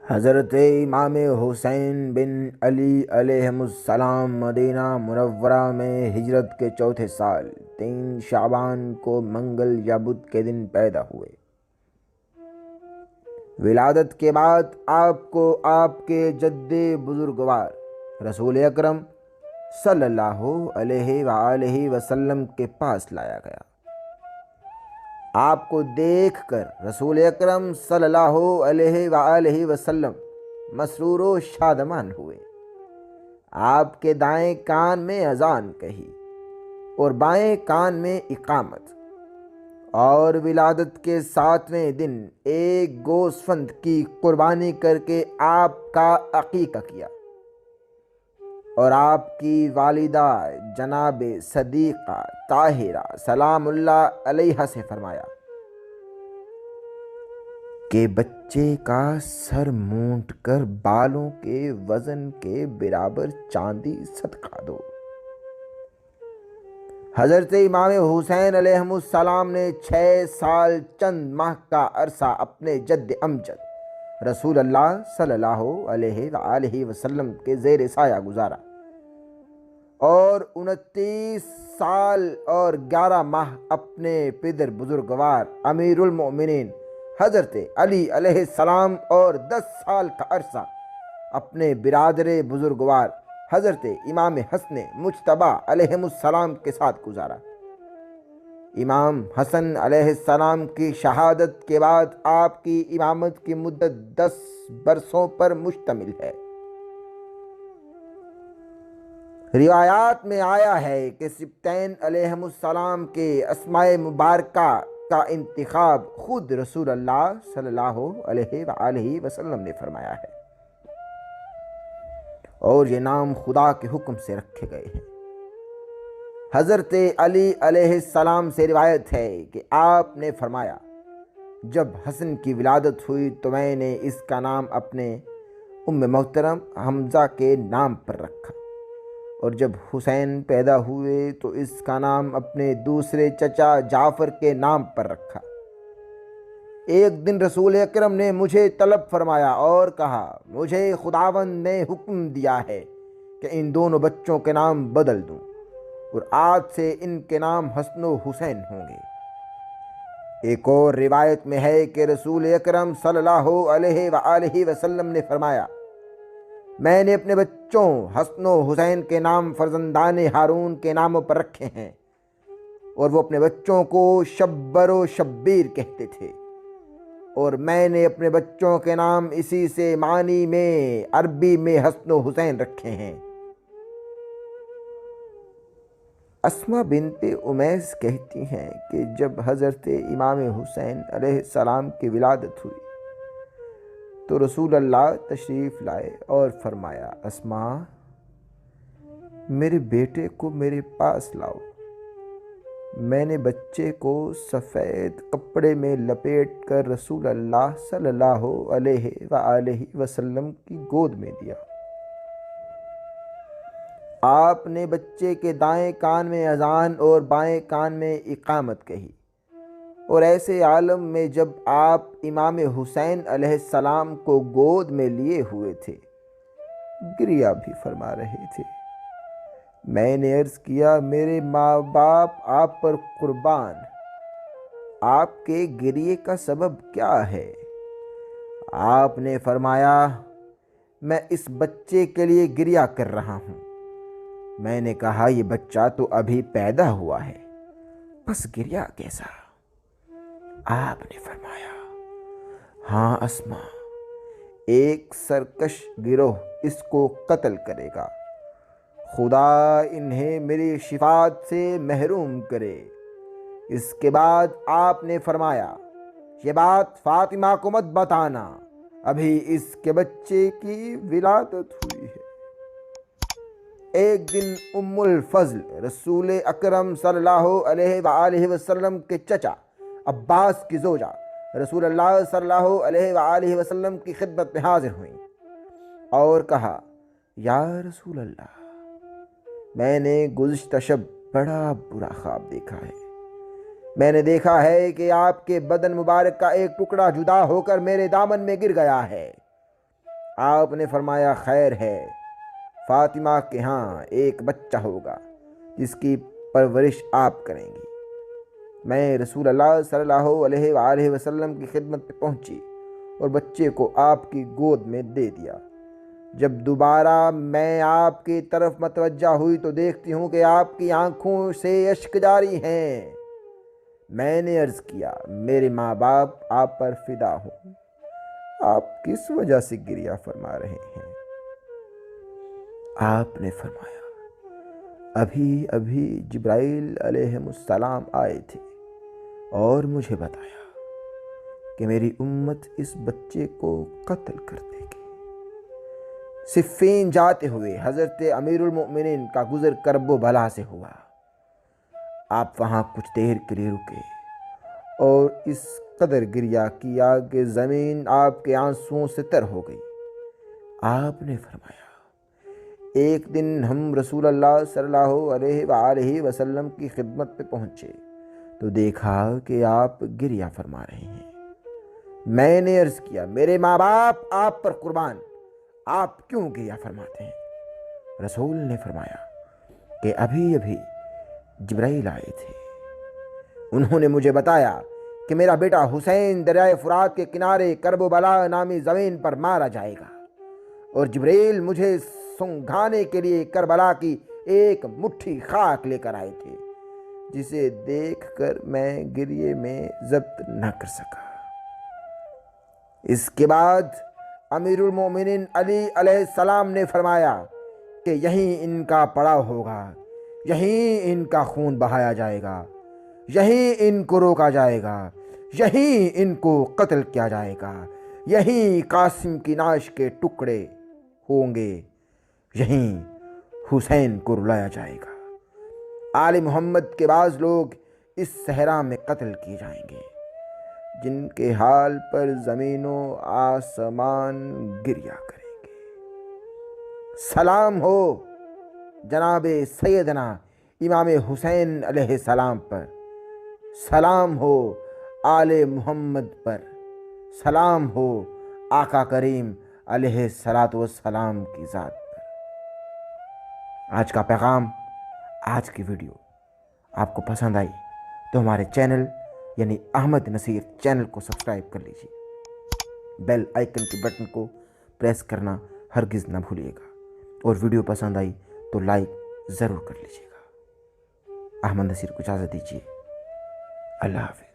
حضرت امام حسین بن علی علیہ السلام مدینہ منورہ میں ہجرت کے چوتھے سال 3 شعبان کو منگل یا بدھ کے دن پیدا ہوئے۔ ولادت کے بعد آپ کو آپ کے جد بزرگوار رسول اکرم صلی اللہ علیہ وآلہ وسلم کے پاس لایا گیا۔ آپ کو دیکھ کر رسول اکرم صلی اللہ علیہ وآلہ وسلم مسرور و شادمان ہوئے۔ آپ کے دائیں کان میں اذان کہی اور بائیں کان میں اقامت، اور ولادت کے 7ویں دن ایک گوسفند کی قربانی کر کے آپ کا عقیقہ کیا، اور آپ کی والدہ جناب صدیقہ طاہرہ سلام اللہ علیہا سے فرمایا کہ بچے کا سر مونٹ کر بالوں کے وزن کے برابر چاندی صدقہ دو۔ حضرت امام حسین علیہ السلام نے 6 سال چند ماہ کا عرصہ اپنے جد امجد رسول اللہ صلی اللہ علیہ وآلہ وسلم کے زیر سایہ گزارا، اور 29 سال اور 11 ماہ اپنے پدر بزرگوار امیر المؤمنین حضرت علی علیہ السلام اور 10 سال کا عرصہ اپنے برادر بزرگوار حضرت امام حسن مجتبی علیہ السلام کے ساتھ گزارا۔ امام حسن علیہ السلام کی شہادت کے بعد آپ کی امامت کی مدت 10 برسوں پر مشتمل ہے۔ روایات میں آیا ہے کہ سبطین علیہ السلام کے اسماء مبارکہ کا انتخاب خود رسول اللہ صلی اللہ علیہ وآلہ وسلم نے فرمایا ہے، اور یہ نام خدا کے حکم سے رکھے گئے ہیں۔ حضرت علی علیہ السلام سے روایت ہے کہ آپ نے فرمایا، جب حسن کی ولادت ہوئی تو میں نے اس کا نام اپنے ام محترم حمزہ کے نام پر رکھا، اور جب حسین پیدا ہوئے تو اس کا نام اپنے دوسرے چچا جعفر کے نام پر رکھا۔ ایک دن رسول اکرم نے مجھے طلب فرمایا اور کہا، مجھے خداوند نے حکم دیا ہے کہ ان دونوں بچوں کے نام بدل دوں، اور آج سے ان کے نام حسن و حسین ہوں گے۔ ایک اور روایت میں ہے کہ رسول اکرم صلی اللہ علیہ وآلہ وسلم نے فرمایا، میں نے اپنے بچوں حسن و حسین کے نام فرزندان ہارون کے ناموں پر رکھے ہیں، اور وہ اپنے بچوں کو شبر و شبیر کہتے تھے، اور میں نے اپنے بچوں کے نام اسی سے معنی میں عربی میں حسن و حسین رکھے ہیں۔ اسما بنت امیس کہتی ہیں کہ جب حضرت امام حسین علیہ السلام کی ولادت ہوئی تو رسول اللہ تشریف لائے اور فرمایا، اسما، میرے بیٹے کو میرے پاس لاؤ۔ میں نے بچے کو سفید کپڑے میں لپیٹ کر رسول اللہ صلی اللہ علیہ وآلہ وسلم کی گود میں دیا۔ آپ نے بچے کے دائیں کان میں اذان اور بائیں کان میں اقامت کہی، اور ایسے عالم میں جب آپ امام حسین علیہ السلام کو گود میں لیے ہوئے تھے، گریہ بھی فرما رہے تھے۔ میں نے عرض کیا، میرے ماں باپ آپ پر قربان، آپ کے گریے کا سبب کیا ہے؟ آپ نے فرمایا، میں اس بچے کے لیے گریہ کر رہا ہوں۔ میں نے کہا، یہ بچہ تو ابھی پیدا ہوا ہے، بس گریہ کیسا؟ آپ نے فرمایا، ہاں اسما، ایک سرکش گروہ اس کو قتل کرے گا، خدا انہیں میری شفاعت سے محروم کرے۔ اس کے بعد آپ نے فرمایا، یہ بات فاطمہ کو مت بتانا، ابھی اس کے بچے کی ولادت ہوئی ہے۔ ایک دن ام الفضل رسول اکرم صلی اللہ علیہ وآلہ وسلم کے چچا عباس کی زوجہ رسول اللہ صلی اللہ علیہ وآلہ وسلم کی خدمت میں حاضر ہوئیں اور کہا، یا رسول اللہ، میں نے گزشتہ شب بڑا برا خواب دیکھا ہے۔ میں نے دیکھا ہے کہ آپ کے بدن مبارک کا ایک ٹکڑا جدا ہو کر میرے دامن میں گر گیا ہے، آپ نے فرمایا خیر ہے، فاطمہ کے ہاں ایک بچہ ہوگا جس کی پرورش آپ کریں گی۔ میں رسول اللہ صلی اللہ علیہ وآلہ وسلم کی خدمت پہ پہنچی اور بچے کو آپ کی گود میں دے دیا۔ جب دوبارہ میں آپ کی طرف متوجہ ہوئی تو دیکھتی ہوں کہ آپ کی آنکھوں سے اشک جاری ہیں۔ میں نے عرض کیا میرے ماں باپ آپ پر فدا ہوں، آپ کس وجہ سے گریہ فرما رہے ہیں؟ آپ نے فرمایا ابھی جبرائیل علیہ السلام آئے تھے اور مجھے بتایا کہ میری امت اس بچے کو قتل کر دے گی۔ صفین جاتے ہوئے حضرت امیر المؤمنین کا گزر کرب و بلا سے ہوا۔ آپ وہاں کچھ دیر کے لیے رکے اور اس قدر گریہ کیا کہ زمین آپ کے آنسوؤں سے تر ہو گئی۔ آپ نے فرمایا ایک دن ہم رسول اللہ صلی اللہ علیہ وآلہ وسلم کی خدمت پہ پہنچے تو دیکھا کہ آپ گریہ فرما رہے ہیں۔ میں نے عرض کیا میرے ماں باپ آپ پر قربان، آپ کیوں گریہ فرماتے ہیں؟ رسول نے فرمایا کہ ابھی جبرائیل آئے تھے، انہوں نے مجھے بتایا کہ میرا بیٹا حسین دریائے فرات کے کنارے کرب و بلا نامی زمین پر مارا جائے گا، اور جبرائیل مجھے سنگھانے کے لیے کربلا کی ایک مٹھی خاک لے کر آئے تھے، جسے دیکھ کر میں گریے میں ضبط نہ کر سکا۔ اس کے بعد امیر المومنین علی علیہ السلام نے فرمایا کہ یہیں ان کا پڑاؤ ہوگا، یہیں ان کا خون بہایا جائے گا، یہیں ان کو روکا جائے گا، یہیں ان کو قتل کیا جائے گا، یہیں قاسم کی نعش کے ٹکڑے ہوں گے، یہیں حسین کو رلایا جائے گا۔ آل محمد کے بعض لوگ اس صحرا میں قتل کیے جائیں گے جن کے حال پر زمین و آسمان گریہ کریں گے۔ سلام ہو جناب سیدنا امام حسین علیہ السلام پر، سلام ہو آل محمد پر، سلام ہو آقا کریم علیہ السلام کی ذات پر۔ آج کا پیغام، آج کی ویڈیو آپ کو پسند آئی تو ہمارے چینل یعنی احمد نصیر چینل کو سبسکرائب کر لیجیے، بیل آئیکن کے بٹن کو پریس کرنا ہرگز نہ بھولیے گا، اور ویڈیو پسند آئی تو لائک ضرور کر لیجیے گا۔ احمد نصیر کو اجازت دیجیے، اللہ حافظ۔